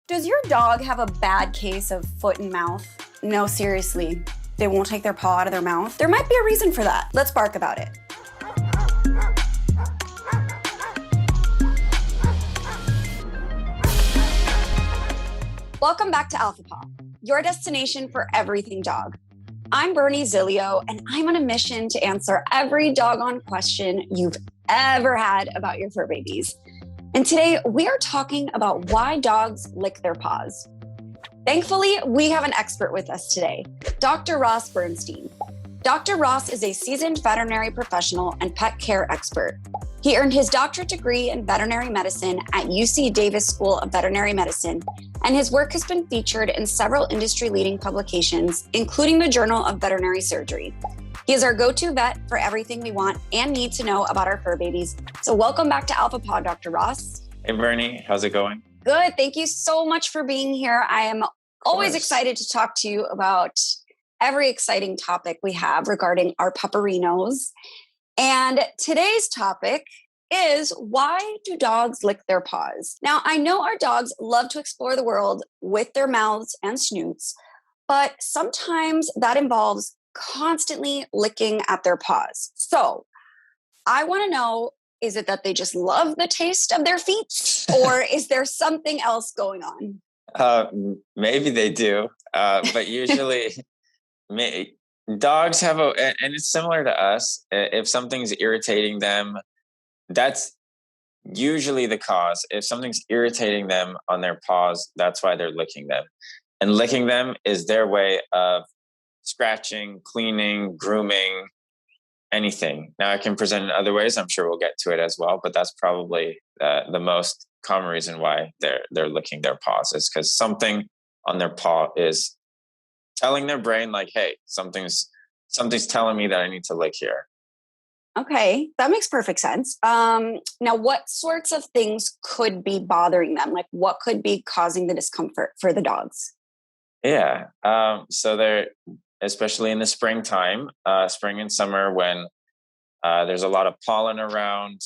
Does your dog have a bad case of foot and mouth? No, seriously. They won't take their paw out of their mouth? There might be a reason for that. Let's bark about it. Welcome back to Alpha Paw, your destination for everything dog. I'm Bernie Zilio, and I'm on a mission to answer every doggone question you've ever had about your fur babies. And today we are talking about why dogs lick their paws. Thankfully, we have an expert with us today, Dr. Ross Bernstein. Dr. Ross is a seasoned veterinary professional and pet care expert. He earned his doctorate degree in veterinary medicine at UC Davis School of Veterinary Medicine, and his work has been featured in several industry-leading publications, including the Journal of Veterinary Surgery. He is our go-to vet for everything we want and need to know about our fur babies. So welcome back to Alpha Paw, Dr. Ross. Hey, Bernie. How's it going? Good. Thank you so much for being here. I am always excited to talk to you about every exciting topic we have regarding our pupperinos. And today's topic is, why do dogs lick their paws? Now, I know our dogs love to explore the world with their mouths and snoots, but sometimes that involves constantly licking at their paws. So I want to know, is it that they just love the taste of their feet, or is there something else going on? Maybe they do, but usually dogs have and it's similar to us. If something's irritating them, that's usually the cause. If something's irritating them on their paws, that's why they're licking them. And licking them is their way of scratching, cleaning, grooming, anything. Now, it can present in other ways. I'm sure we'll get to it as well, but that's probably the most common reason why they're licking their paws, is because something on their paw is telling their brain, like, hey, something's telling me that I need to lick here. Okay, that makes perfect sense. Now, what sorts of things could be bothering them? Like, what could be causing the discomfort for the dogs? Yeah. So they're, especially in the springtime, spring and summer, when there's a lot of pollen around,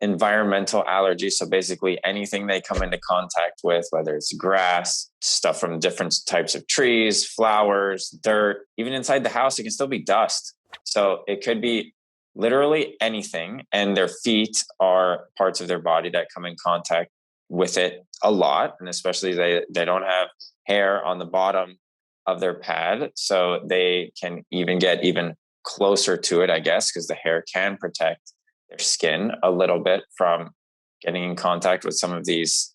environmental allergies. So basically anything they come into contact with, whether it's grass, stuff from different types of trees, flowers, dirt, even inside the house, it can still be dust. So it could be literally anything. And their feet are parts of their body that come in contact with it a lot. And especially they don't have hair on the bottom of their pad. So they can even get even closer to it, I guess, because the hair can protect their skin a little bit from getting in contact with some of these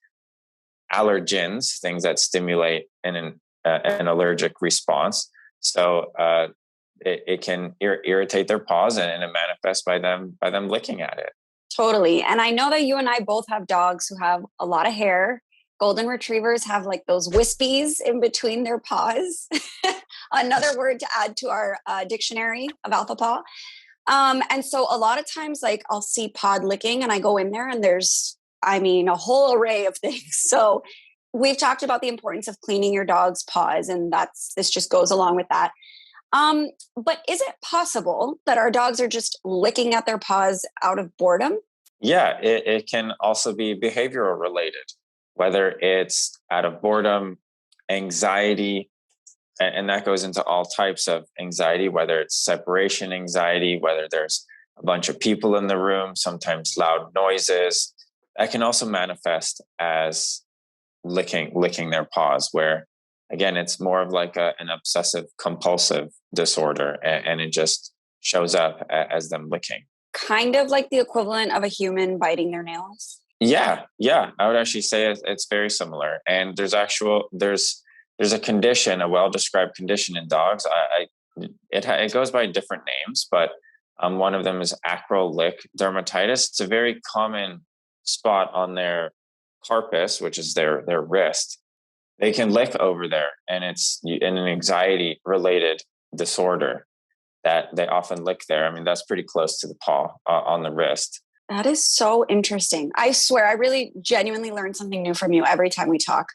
allergens, things that stimulate an allergic response. So it can irritate their paws, and it manifests by them licking at it. Totally. And I know that you and I both have dogs who have a lot of hair. Golden retrievers have like those wispies in between their paws. Another word to add to our dictionary of Alpha Paw. And so a lot of times, like, I'll see pod licking and I go in there and there's, a whole array of things. So we've talked about the importance of cleaning your dog's paws, and this just goes along with that. But is it possible that our dogs are just licking at their paws out of boredom? Yeah, it can also be behavioral related, whether it's out of boredom, anxiety, and that goes into all types of anxiety, whether it's separation anxiety, whether there's a bunch of people in the room, sometimes loud noises. That can also manifest as licking their paws, where, again, it's more of like an obsessive compulsive disorder, and it just shows up as them licking. Kind of like the equivalent of a human biting their nails. Yeah. I would actually say it's very similar. And there's a condition, a well-described condition in dogs. It goes by different names, but one of them is acrolick dermatitis. It's a very common spot on their carpus, which is their wrist. They can lick over there, and it's an anxiety-related disorder that they often lick there. That's pretty close to the paw on the wrist. That is so interesting. I swear, I really genuinely learn something new from you every time we talk.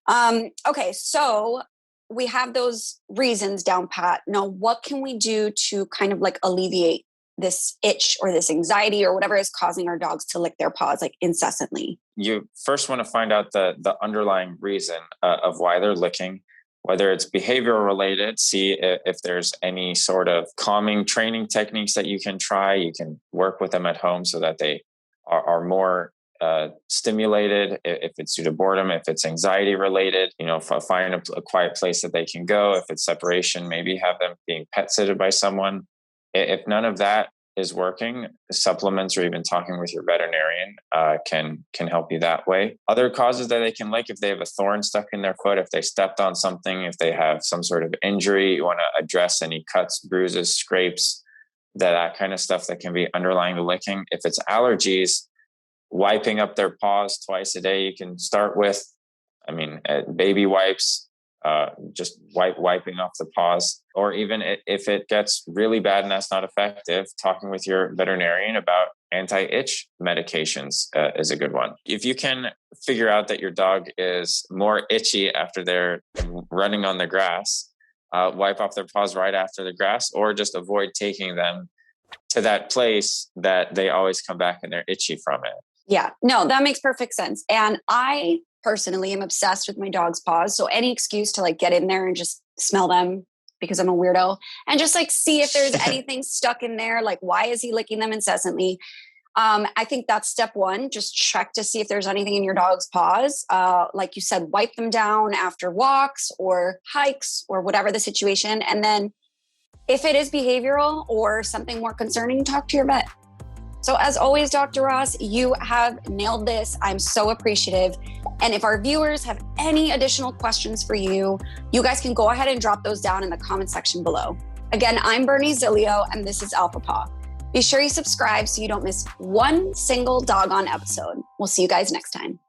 Okay, so we have those reasons down pat. Now, what can we do to kind of like alleviate this itch or this anxiety or whatever is causing our dogs to lick their paws like incessantly? You first want to find out the underlying reason of why they're licking, whether it's behavioral related. See if there's any sort of calming training techniques that you can try. You can work with them at home so that they are more stimulated. If it's due to boredom, if it's anxiety related, find a quiet place that they can go. If it's separation, maybe have them being pet sitted by someone. If none of that is working, supplements or even talking with your veterinarian can help you that way. Other causes that they can lick: if they have a thorn stuck in their foot, if they stepped on something, if they have some sort of injury, you want to address any cuts, bruises, scrapes, that kind of stuff that can be underlying the licking. If it's allergies, wiping up their paws twice a day. You can start with, baby wipes, just wiping off the paws, or even if it gets really bad and that's not effective, talking with your veterinarian about anti-itch medications is a good one. If you can figure out that your dog is more itchy after they're running on the grass, wipe off their paws right after the grass, or just avoid taking them to that place that they always come back and they're itchy from it. Yeah, no, that makes perfect sense. And I personally am obsessed with my dog's paws. So any excuse to like get in there and just smell them, because I'm a weirdo, and just like see if there's anything stuck in there. Like, why is he licking them incessantly? I think that's step one. Just check to see if there's anything in your dog's paws. Like you said, wipe them down after walks or hikes or whatever the situation. And then if it is behavioral or something more concerning, talk to your vet. So as always, Dr. Ross, you have nailed this. I'm so appreciative. And if our viewers have any additional questions for you, you guys can go ahead and drop those down in the comment section below. Again, I'm Bernie Zilio, and this is Alpha Paw. Be sure you subscribe so you don't miss one single doggone episode. We'll see you guys next time.